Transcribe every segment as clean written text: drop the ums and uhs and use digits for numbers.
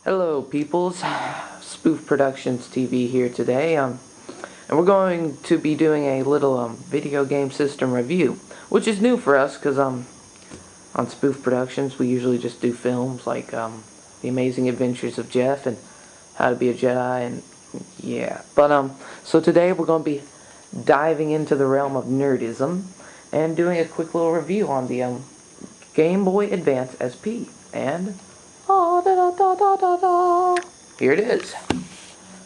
Hello peoples, Spoof Productions TV here today, and we're going to be doing a little video game system review, which is new for us, because on Spoof Productions we usually just do films like The Amazing Adventures of Jeff and How to Be a Jedi, and yeah, but so today we're going to be diving into the realm of nerdism and doing a quick little review on the Game Boy Advance SP, and here it is.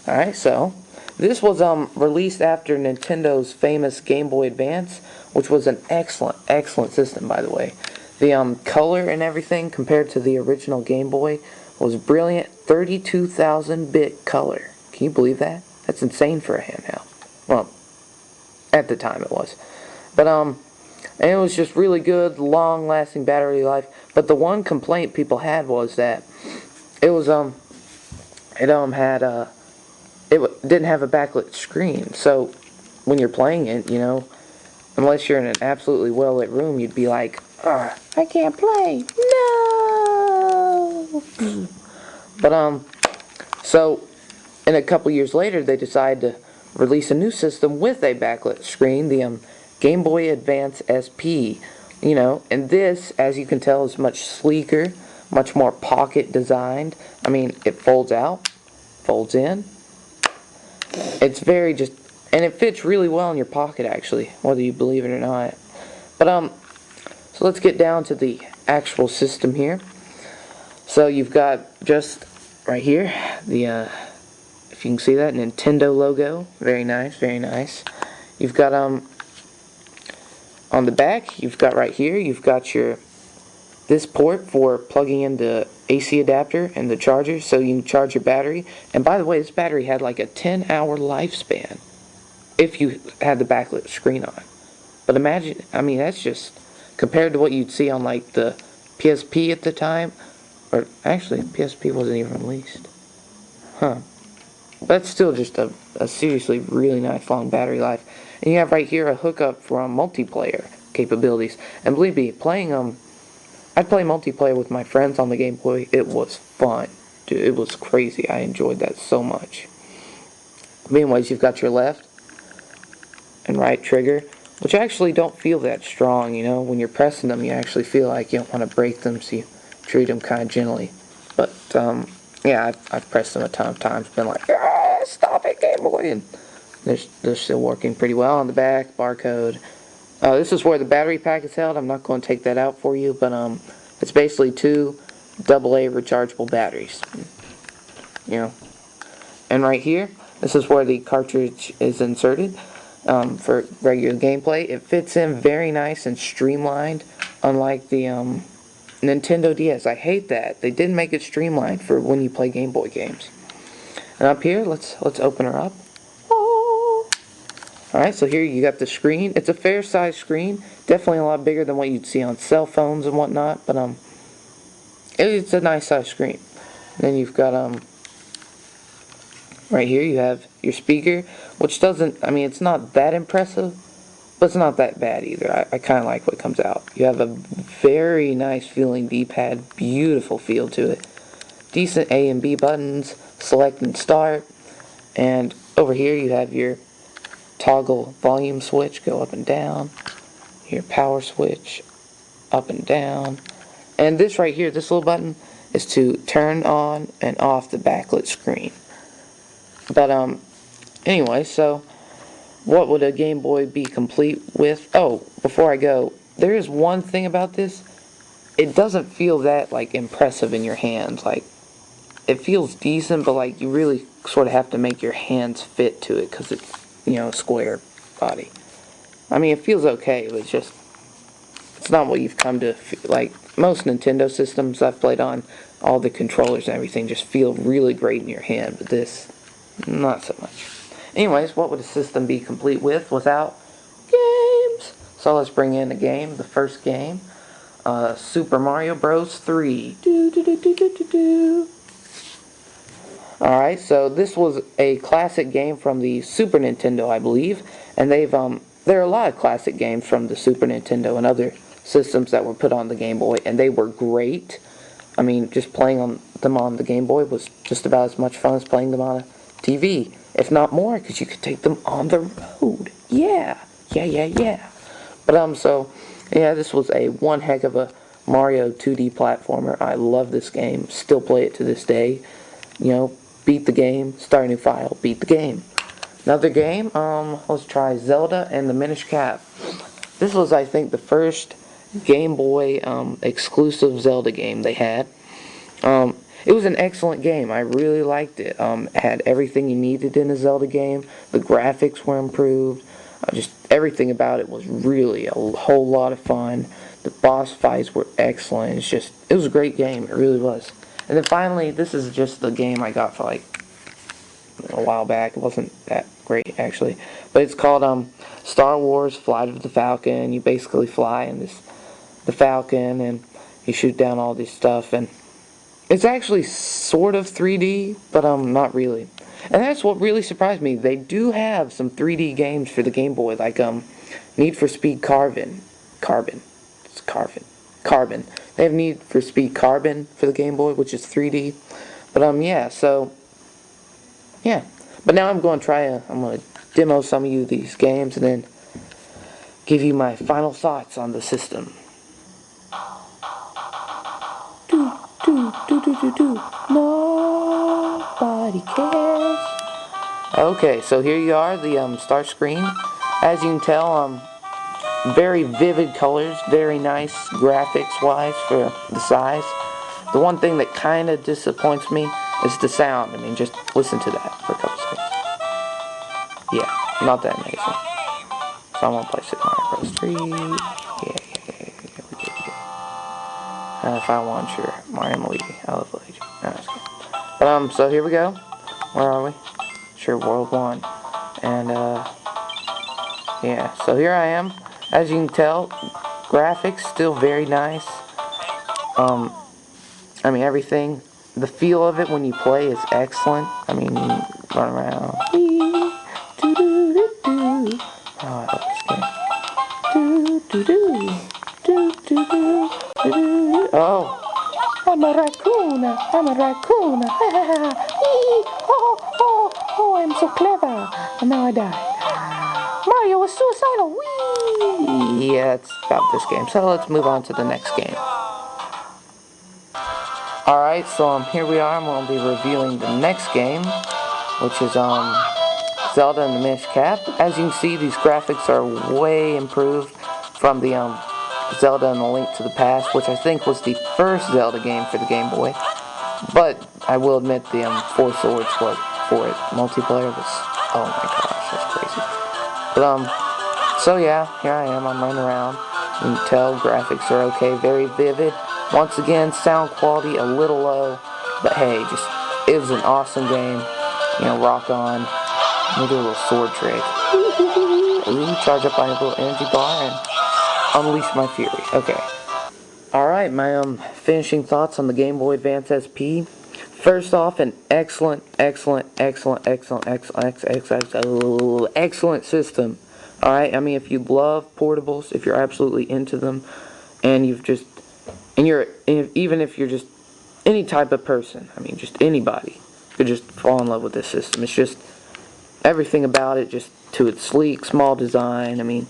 Alright, so this was released after Nintendo's famous Game Boy Advance, which was an excellent system, by the way. The color and everything compared to the original Game Boy was brilliant. 32,000-bit color. Can you believe that? That's insane for a handheld. Well, at the time it was. But and it was just really good, long-lasting battery life. But the one complaint people had was that it was it didn't have a backlit screen. So when you're playing it, you know, unless you're in an absolutely well-lit room, you'd be like, "Ugh, I can't play. No." But so in a couple years later, they decided to release a new system with a backlit screen, the Game Boy Advance SP, you know, and this, as you can tell, is much sleeker, much more pocket designed. I mean, it folds out, folds in. It's very just, and it fits really well in your pocket, actually, whether you believe it or not. But so let's get down to the actual system here. So you've got just right here the if you can see that, Nintendo logo. Very nice, very nice. You've got on the back, you've got right here, you've got this port for plugging in the AC adapter and the charger so you can charge your battery. And by the way, this battery had like a 10-hour lifespan if you had the backlit screen on. But imagine, I mean, that's just compared to what you'd see on like the PSP at the time, or actually PSP wasn't even released. Huh. That's still just a seriously really nice long battery life. And you have right here a hookup for multiplayer capabilities. And believe me, playing I'd play multiplayer with my friends on the Game Boy. It was fun. Dude, it was crazy. I enjoyed that so much. But anyways, you've got your left and right trigger, which actually don't feel that strong, you know. When you're pressing them, you actually feel like you don't want to break them, so you treat them kind of gently. But yeah, I've pressed them a ton of times, been like, ah, stop it, Game Boy, and they're still working pretty well. On the back, barcode. This is where the battery pack is held. I'm not going to take that out for you, but it's basically two AA rechargeable batteries, you know. And right here, this is where the cartridge is inserted for regular gameplay. It fits in very nice and streamlined, unlike the Nintendo DS. I hate that they didn't make it streamlined for when you play Game Boy games. And up here, let's open her up. Alright, so here you got the screen. It's a fair size screen, definitely a lot bigger than what you'd see on cell phones and whatnot, but it's a nice size screen. And then you've got right here you have your speaker, which doesn't, I mean, it's not that impressive, but it's not that bad either. I kind of like what comes out. You have a very nice feeling D-pad, beautiful feel to it. Decent A and B buttons, select and start. And over here you have your toggle volume switch, go up and down. Your power switch, up and down. And this right here, this little button, is to turn on and off the backlit screen. But anyway, so what would a Game Boy be complete with? Oh, before I go, there is one thing about this. It doesn't feel that like impressive in your hands. Like, it feels decent, but like you really sort of have to make your hands fit to it because it's, you know, a square body. I mean, it feels okay, but it's not what you've come to feel. Like most Nintendo systems I've played on, all the controllers and everything just feel really great in your hand, but this, not so much. Anyways, what would a system be complete with without games? So let's bring in a game, the first game, Super Mario Bros. 3. Alright, so this was a classic game from the Super Nintendo, I believe, and there are a lot of classic games from the Super Nintendo and other systems that were put on the Game Boy, and they were great. I mean, just playing on them on the Game Boy was just about as much fun as playing them on a TV, if not more, because you could take them on the road. Yeah. But so yeah, this was a one heck of a Mario 2D platformer. I love this game. Still play it to this day. You know, beat the game, start a new file, beat the game. Another game, let's try Zelda and the Minish Cap. This was, I think, the first Game Boy exclusive Zelda game they had. It was an excellent game. I really liked it. It had everything you needed in a Zelda game. The graphics were improved. Just everything about it was really a whole lot of fun. The boss fights were excellent. It was a great game. It really was. And then finally, this is just the game I got for like a while back. It wasn't that great actually, but it's called Star Wars: Flight of the Falcon. You basically fly in the Falcon and you shoot down all this stuff, and it's actually sort of 3D, but not really. And that's what really surprised me. They do have some 3D games for the Game Boy, like Need for Speed Carbon. They have Need for Speed Carbon for the Game Boy, which is 3D. But yeah, so yeah. But now I'm going to demo some of you these games and then give you my final thoughts on the system. Nobody cares. Okay, so here you are, the start screen. As you can tell, very vivid colors, very nice graphics-wise for the size. The one thing that kind of disappoints me is the sound. I mean, just listen to that for a couple seconds. Yeah, not that amazing. So I'm gonna play Super Mario Bros. 3. Yeah. If I want, sure. Mario and Luigi. I love Luigi. No, just kidding. But so here we go. Where are we? Sure, World 1. And yeah. So here I am. As you can tell, graphics still very nice. I mean, everything. The feel of it when you play is excellent. I mean, you run around. Oh, I love this game. Oh, I'm a raccoon. Oh, I'm so clever. And now I die. Mario was suicidal. Whee! Yeah, it's about this game. So let's move on to the next game. Alright, so here we are. I'm going to be reviewing the next game, which is Zelda and the Minish Cap. As you can see, these graphics are way improved from the Zelda and the Link to the Past, which I think was the first Zelda game for the Game Boy. But I will admit the Four Swords was for it. Multiplayer was, oh my gosh, that's crazy. But so yeah, here I am. I'm running around. You can tell graphics are okay, very vivid. Once again, sound quality a little low, but hey, it was an awesome game. You know, rock on. Let me do a little sword trick. Ooh, charge up my little energy bar and unleash my fury. Okay. Alright, my finishing thoughts on the Game Boy Advance SP. First off, an excellent system. Alright, I mean, if you love portables, if you're absolutely into them, and even if you're just any type of person, I mean, just anybody could just fall in love with this system. It's just everything about it, just to its sleek, small design, I mean,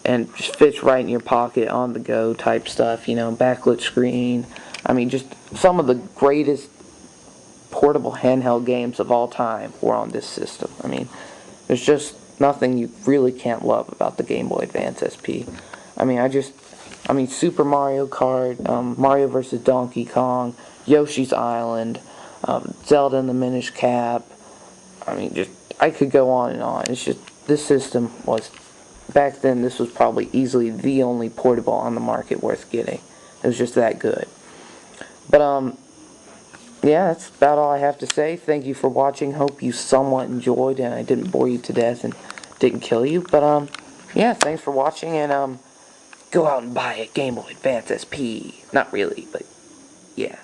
and just fits right in your pocket, on the go type stuff, you know, backlit screen. I mean, just some of the greatest portable handheld games of all time were on this system. I mean, there's just nothing you really can't love about the Game Boy Advance SP. I mean, Super Mario Kart, Mario vs. Donkey Kong, Yoshi's Island, Zelda and the Minish Cap. I mean, I could go on and on. It's just, this system was, back then, this was probably easily the only portable on the market worth getting. It was just that good. But, yeah, that's about all I have to say. Thank you for watching. Hope you somewhat enjoyed and I didn't bore you to death and didn't kill you. But, yeah, thanks for watching and, go out and buy a Game Boy Advance SP. Not really, but yeah.